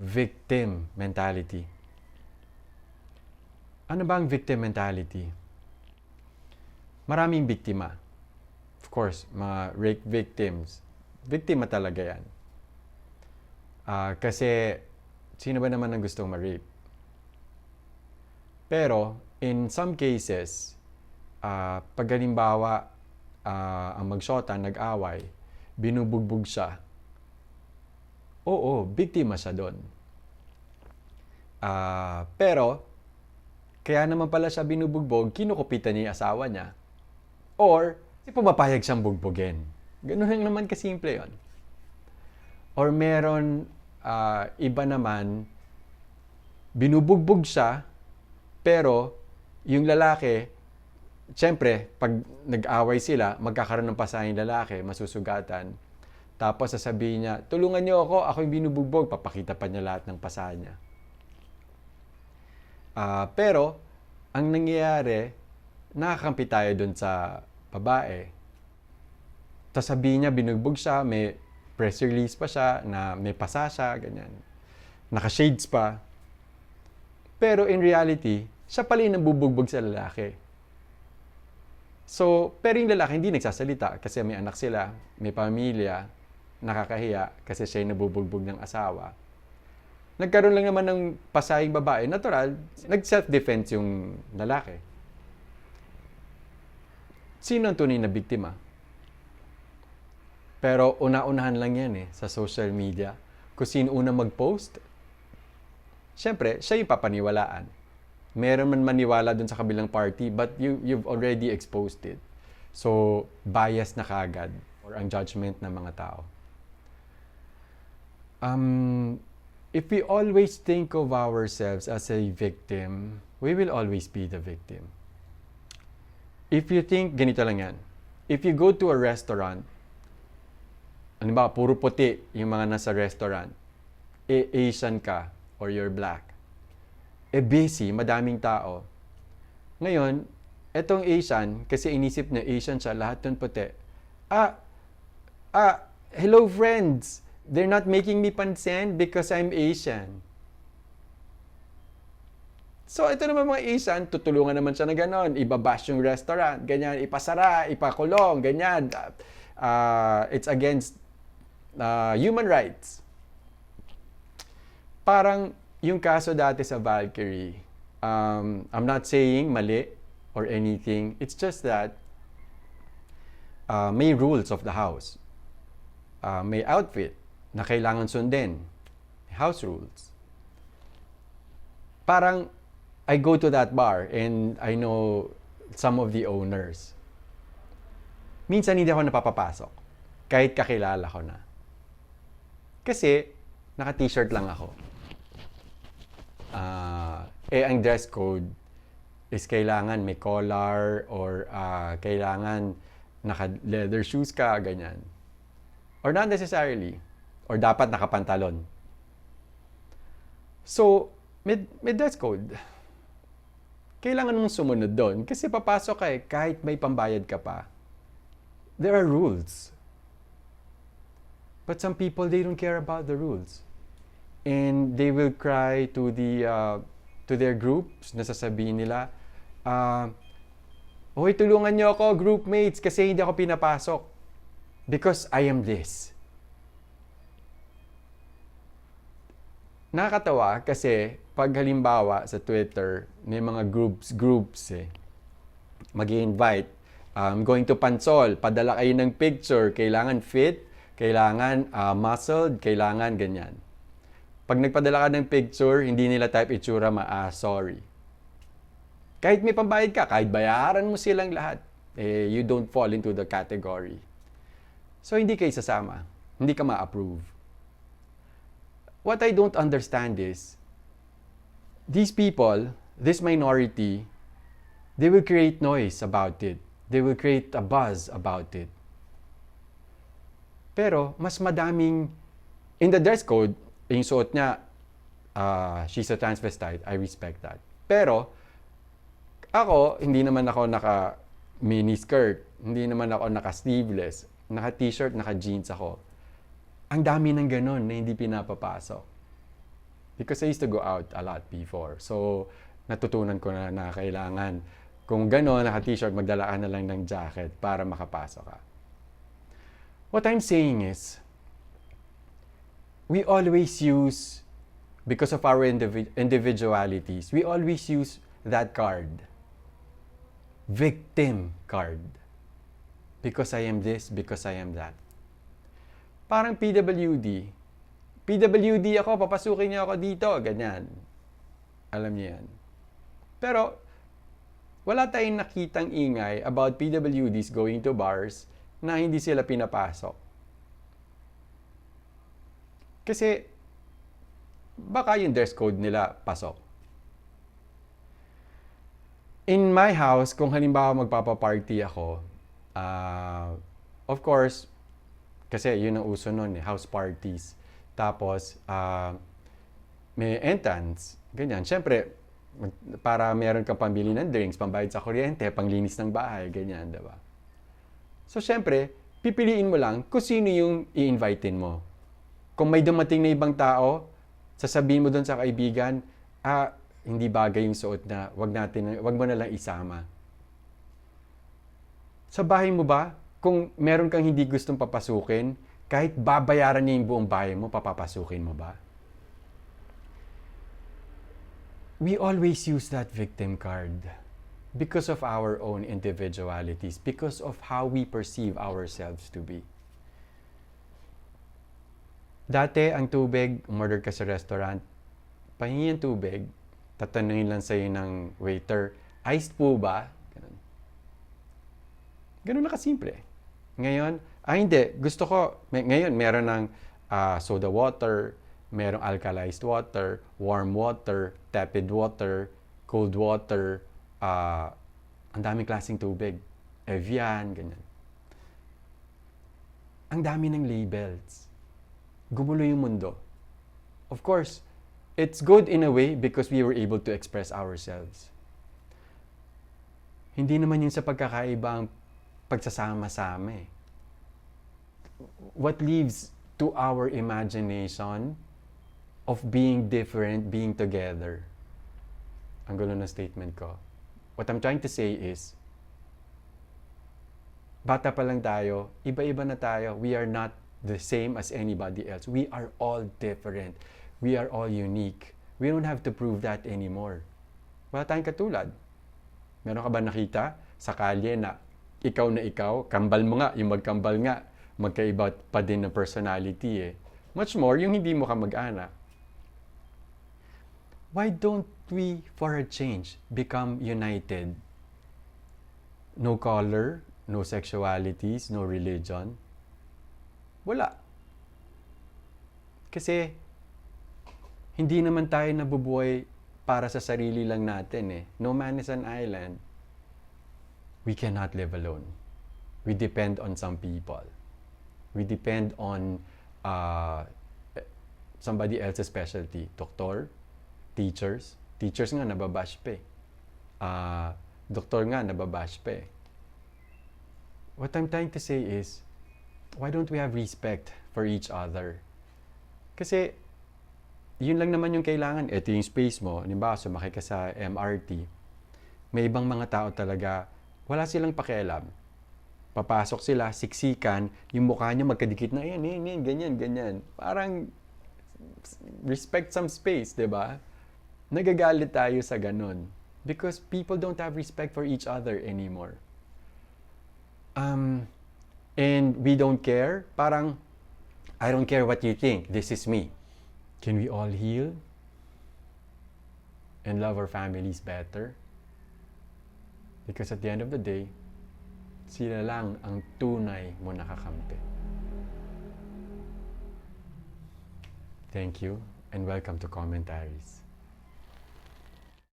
victim mentality. Ano ba ang victim mentality? Maraming biktima. Of course, mga rape victims. Biktima talaga yan. Kasi, sino ba naman ang gustong ma-rape? Pero, in some cases, pag halimbawa, ang magsyota nag-away, binubugbog siya, oo, biktima siya doon. Pero, kaya naman pala siya binubugbog, kinukupitan niya yung asawa niya. Or, pumapayag siyang bugbugin. Ganun lang naman kasimple yon. Or meron, iba naman, binubugbog siya, pero yung lalaki, siyempre, pag nag-away sila, magkakaroon ng pasa yung lalaki, masusugatan. Tapos sasabihin niya, tulungan niyo ako yung binubugbog. Papakita pa niya lahat ng pasa niya. Pero, ang nangyayari, nakakampi tayo dun sa babae. Tapos sabihin niya, binugbog siya, may press release pa siya, na may pasa siya, ganyan. Naka-shades pa. Pero in reality, siya pala yung nabubugbog sa lalaki. So, pero yung lalaki hindi nagsasalita kasi may anak sila, may pamilya, nakakahiya kasi siya yung nabubugbog ng asawa. Nagkaroon lang naman ng pasayang babae, natural, nag-self-defense yung lalaki. Sino ang tunay na biktima? Pero una-unahan lang yan sa social media. Kung sino una mag-post, syempre, siya yung papaniwalaan. Meron man maniwala dun sa kabilang party, but you've already exposed it. So, bias na kagad or ang judgment ng mga tao. If we always think of ourselves as a victim, we will always be the victim. If you think, ganito lang yan. If you go to a restaurant, ano ba, puro puti yung mga nasa restaurant, Asian ka or you're black, busy, madaming tao. Ngayon, etong Asian, kasi inisip na Asian siya, lahat nun puti. Hello friends! They're not making me pansin because I'm Asian. So, ito naman mga Asian, tutulungan naman siya na gano'n. Ibabash yung restaurant, ganyan, ipasara, ipakulong, ganyan. It's against human rights. Parang yung kaso dati sa Valkyrie, I'm not saying mali or anything. It's just that may rules of the house. May outfit na kailangan sundin. House rules. Parang, I go to that bar and I know some of the owners. Minsan hindi ako napapapasok. Kahit kakilala ko na. Kasi, naka-t-shirt lang ako. Ang dress code is kailangan may collar or kailangan naka-leather shoes ka, ganyan. Or not necessarily. Or dapat nakapantalon. So, may dress code. Kailangan mong sumunod doon. Kasi papasok ka kahit may pambayad ka pa. There are rules. But some people, they don't care about the rules. And they will cry to their groups na sasabihin nila, Hoy, tulungan niyo ako, groupmates, kasi hindi ako pinapasok. Because I am this. Nakakatawa kasi pag halimbawa sa Twitter, may mga groups mag-i-invite, going to Pansol, padala kayo ng picture, kailangan fit, kailangan muscled, kailangan ganyan. Pag nagpadala ka ng picture, hindi nila type itsura, sorry. Kahit may pambayad ka, kahit bayaran mo silang lahat, you don't fall into the category. So, hindi kayo sasama. Hindi ka ma-approve. What I don't understand is, these people, this minority, they will create noise about it. They will create a buzz about it. Pero, mas madaming, in the dress code, yung suot niya, she's a transvestite, I respect that. Pero, ako, hindi naman ako naka-mini skirt, hindi naman ako naka-sleeveless, naka-t-shirt, naka-jeans ako. Ang dami ng ganon na hindi pinapapasok. Because I used to go out a lot before. So, natutunan ko na kailangan kung gano'n, naka-t-shirt, magdala ka na lang ng jacket para makapasok ka. What I'm saying is, we always use, because of our individualities, we always use that card. Victim card. Because I am this, because I am that. Parang PWD. PWD ako, papasukin niyo ako dito, ganyan. Alam niyo yan. Pero, wala tayong nakitang ingay about PWDs going to bars na hindi sila pinapasok. Kasi, baka yung dress code nila pasok. In my house, kung halimbawa magpapaparty ako, of course, kasi yun ang uso nun, house parties. Tapos, may entrance, ganyan. Siyempre, para meron kang pambili ng drinks, pambayad sa kuryente, panglinis ng bahay, ganyan, diba? So, siyempre, pipiliin mo lang kung sino yung i-invitein mo. Kung may dumating na ibang tao, sasabihin mo doon sa kaibigan, hindi bagay yung suot na, wag mo na lang isama. Sa bahay mo ba, kung meron kang hindi gustong papasukin, kahit babayaran niya yung buong bahay mo, papapasukin mo ba? We always use that victim card because of our own individualities, because of how we perceive ourselves to be. Dati, ang tubig, umorder ka sa restaurant, pahingi ang tubig, tatanungin lang sa'yo ng waiter, iced po ba? Ganun. Ganun na kasimple. Ngayon, hindi. Gusto ko, ngayon meron ng soda water, merong alkalized water, warm water, tepid water, cold water, ang daming klaseng tubig. Evian, ganyan. Ang dami ng labels. Gumulo yung mundo. Of course, it's good in a way because we were able to express ourselves. Hindi naman yun sa pagkakaibang pagsasama-sama eh. What leaves to our imagination of being different, being together. Ang gulo ng statement ko. What I'm trying to say is, bata pa lang tayo, iba-iba na tayo. We are not the same as anybody else. We are all different. We are all unique. We don't have to prove that anymore. Wala tayong katulad. Meron ka ba nakita sa kalye na ikaw, kambal mo nga, yung magkambal nga, magkaiba pa din ng personality eh. Much more, yung hindi mo kamag-anak. Why don't we, for a change, become united? No color, no sexualities, no religion. Wala. Kasi, hindi naman tayo nabubuhay para sa sarili lang natin eh. No man is an island. We cannot live alone. We depend on some people. We depend on somebody else's specialty. Doktor, teachers. Teachers nga, nababash pa eh. Doktor nga, nababash pa eh. What I'm trying to say is, why don't we have respect for each other? Kasi, yun lang naman yung kailangan. Ito yung space mo. Halimbawa, sumakay ka sa MRT. May ibang mga tao talaga, wala silang pakialam. Papasok sila, siksikan, yung mukha niya magkadikit na, yan, ganyan. Parang, respect some space, di ba? Nagagalit tayo sa ganun. Because people don't have respect for each other anymore. And we don't care. Parang, I don't care what you think. This is me. Can we all heal? And love our families better? Because at the end of the day, sila lang ang tunay mo nakakampi. Thank you and welcome to Commentaries.